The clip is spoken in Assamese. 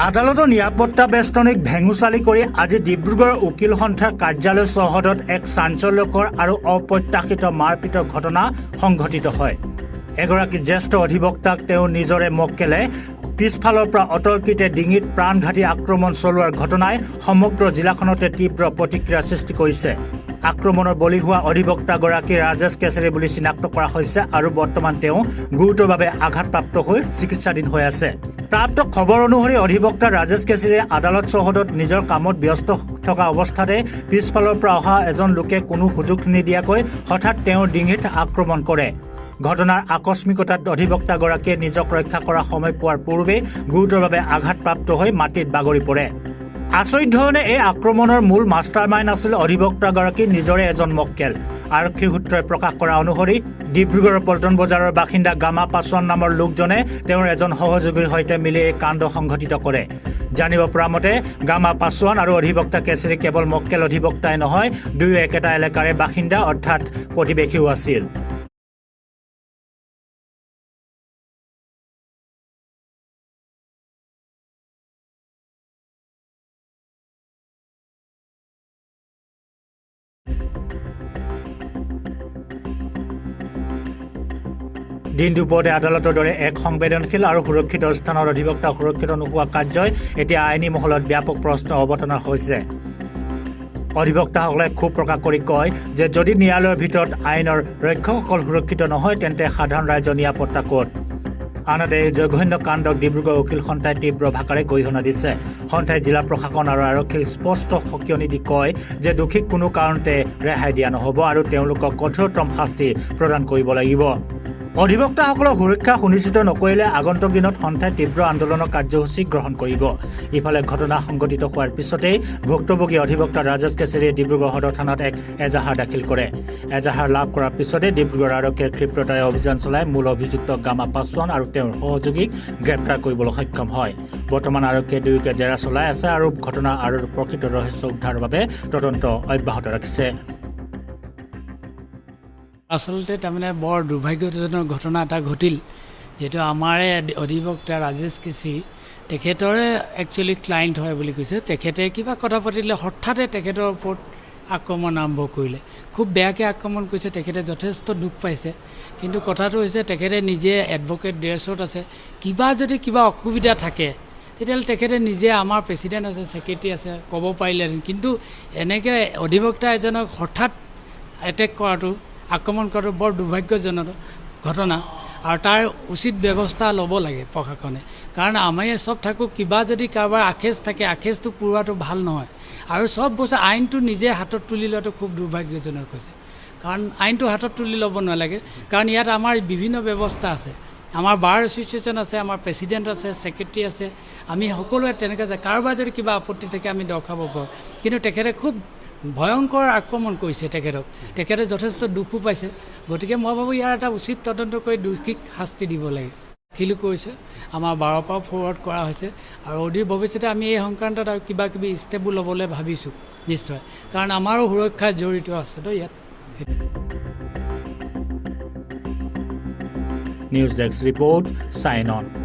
আদালতৰ নিৰাপত্তা বেষ্টনীক ভেঙুচালি কৰি আজি ডিব্ৰুগড় উকিল সন্থাৰ কাৰ্যালয় চৌহদত এক চাঞ্চল্যকৰ আৰু অপ্ৰত্যাশিত মাৰপিটৰ ঘটনা সংঘটিত হয়। এগৰাকী জ্যেষ্ঠ অধিবক্তাক তেওঁৰ নিজৰে মক্কেলে পিছফালৰ পৰা অতৰ্কিতে ডিঙিত প্ৰাণঘাতী আক্ৰমণ চলোৱাৰ ঘটনাই সমগ্ৰ জিলাখনতে তীব্ৰ প্ৰতিক্ৰিয়াৰ সৃষ্টি কৰিছে। আক্ৰমণৰ বলি হোৱা অধিবক্তাগৰাকী ৰাজেশ কেশৰী বুলি চিনাক্ত কৰা হৈছে আৰু বৰ্তমান তেওঁ গুৰুতৰভাৱে আঘাতপ্ৰাপ্ত হৈ চিকিৎসাধীন হৈ আছে। প্ৰাপ্ত খবৰ অনুসৰি অধিবক্তা ৰাজেশ কেশৰীয়ে আদালত চৌহদত নিজৰ কামত ব্যস্ত থকা অৱস্থাতে পিছফালৰ পৰা অহা এজন লোকে কোনো সুযোগ নিদিয়াকৈ হঠাৎ তেওঁৰ ডিঙিত আক্ৰমণ কৰে। ঘটনাৰ আকস্মিকতাত অধিবক্তাগৰাকীয়ে নিজক ৰক্ষা কৰা সময় পোৱাৰ পূৰ্বে গুৰুতৰভাৱে আঘাতপ্ৰাপ্ত হৈ মাটিত বাগৰি পৰে। আচৰিত ধৰণে এই আক্ৰমণৰ মূল মাষ্টাৰমাইণ্ড আছিল অধিবক্তাগৰাকীৰ নিজৰে এজন মক্কেল। আৰক্ষী সূত্ৰই প্ৰকাশ কৰা অনুসৰি ডিব্ৰুগড়ৰ পল্টন বজাৰৰ বাসিন্দা গামা পাছোৱান নামৰ লোকজনে তেওঁৰ এজন সহযোগীৰ সৈতে মিলি এই কাণ্ড সংঘটিত কৰে। জানিব পৰা মতে গামা পাছোৱান আৰু অধিবক্তা কেশৰী কেৱল মক্কেল অধিবক্তাই নহয়, দুয়ো একেটা এলেকাৰে বাসিন্দা অৰ্থাৎ প্ৰতিবেশীও আছিল। দিন দুপৰতে আদালতৰ দৰে এক সংবেদনশীল আৰু সুৰক্ষিত স্থানত অধিবক্তা সুৰক্ষিত নোহোৱা কাৰ্যই এতিয়া আইনী মহলত ব্যাপক প্ৰশ্ন অৱতাৰণা হৈছে। অধিবক্তাসকলে ক্ষোভ প্ৰকাশ কৰি কয় যে যদি ন্যায়ালয়ৰ ভিতৰত আইনৰ ৰক্ষকসকল সুৰক্ষিত নহয় তেন্তে সাধাৰণ ৰাইজৰ নিৰাপত্তা ক'ত। আনহাতে এই জঘন্য কাণ্ডক ডিব্ৰুগড় উকিল সন্থাই তীব্ৰ ভাষাৰে গৰিহণা দিছে। সন্থাই জিলা প্ৰশাসন আৰু আৰক্ষীক স্পষ্ট সকিয়নি দি কয় যে দোষীক কোনো কাৰণতে ৰেহাই দিয়া নহ'ব আৰু তেওঁলোকক কঠোৰতম শাস্তি প্ৰদান কৰিব লাগিব। অধিবক্তাসকলৰ সুৰক্ষা সুনিশ্চিত নকৰিলে আগন্তুক দিনত সন্থাই তীব্ৰ আন্দোলনৰ কাৰ্যসূচী গ্ৰহণ কৰিব। ইফালে ঘটনা সংঘটিত হোৱাৰ পিছতেই ভুক্তভোগী অধিবক্তা ৰাজেশ কেশৰীয়ে ডিব্ৰুগড় সদৰ থানাত এক এজাহাৰ দাখিল কৰে। এজাহাৰ লাভ কৰাৰ পিছতে ডিব্ৰুগড় আৰক্ষীয়ে ক্ষীপ্ৰতাৰে অভিযান চলাই মূল অভিযুক্ত গামা পাছোৱান আৰু তেওঁৰ সহযোগীক গ্ৰেপ্তাৰ কৰিবলৈ সক্ষম হয়। বৰ্তমান আৰক্ষীয়ে দুয়োকে জেৰা চলাই আছে আৰু ঘটনা আৰু প্ৰকৃত ৰহস্য উদ্ধাৰৰ বাবে তদন্ত অব্যাহত ৰাখিছে। আচলতে তাৰমানে বৰ দুৰ্ভাগ্যজনক ঘটনা এটা ঘটিল। যিহেতু আমাৰে অধিবক্তা ৰাজেশ কেশৰী তেখেতৰে একচুৱেলি ক্লাইণ্ট হয় বুলি কৈছে। তেখেতে কিবা কথা পাতিলে হঠাতে তেখেতৰ ওপৰত আক্ৰমণ আৰম্ভ কৰিলে। খুব বেয়াকৈ আক্ৰমণ কৰিছে। তেখেতে যথেষ্ট দুখ পাইছে। কিন্তু কথাটো হৈছে তেখেতে নিজে এডভকেট ড্ৰেছত আছে। যদি কিবা অসুবিধা থাকে তেতিয়াহ'লে তেখেতে নিজে আমাৰ প্ৰেচিডেণ্ট আছে, ছেক্ৰেটাৰী আছে, ক'ব পাৰিলেহেঁতেন। কিন্তু এনেকৈ অধিবক্তা এজনক হঠাৎ এটেক কৰাটো, আক্ৰমণ কৰাটো বৰ দুৰ্ভাগ্যজনক ঘটনা আৰু তাৰ উচিত ব্যৱস্থা ল'ব লাগে প্ৰশাসনে। কাৰণ আমি চব থাকোঁ, কিবা যদি কাৰোবাৰ আখেজ থাকে আখেজটো পুৰোৱাটো ভাল নহয়। আৰু চব বস্তু আইনটো নিজে হাতত তুলি লোৱাটো খুব দুৰ্ভাগ্যজনক হৈছে। কাৰণ আইনটো হাতত তুলি ল'ব নালাগে। কাৰণ ইয়াত আমাৰ বিভিন্ন ব্যৱস্থা আছে। আমাৰ বাৰ এছ'চিয়েশ্যন আছে, আমাৰ প্ৰেচিডেণ্ট আছে, ছেক্ৰেটাৰী আছে। আমি সকলোৱে তেনেকৈ যায়। কাৰোবাৰ যদি কিবা আপত্তি থাকে আমি দৰ্শাব পাৰোঁ। কিন্তু তেখেতে খুব ভয়ংকৰ আক্ৰমণ কৰিছে তেখেতে যথেষ্ট দুখো পাইছে। গতিকে মই ভাবোঁ ইয়াৰ এটা উচিত তদন্ত কৰি দোষীক শাস্তি দিব লাগে। দাখিলো কৰিছে, আমাৰ বাৰৰ পৰা ফৰৱাৰ্ড কৰা হৈছে আৰু অদূৰ ভৱিষ্যতে আমি এই সংক্ৰান্তত আৰু কিবা কিবি ষ্টেপো ল'বলৈ ভাবিছোঁ নিশ্চয়। কাৰণ আমাৰো সুৰক্ষা জড়িত আছে তো ইয়াত। News desk report, sign on.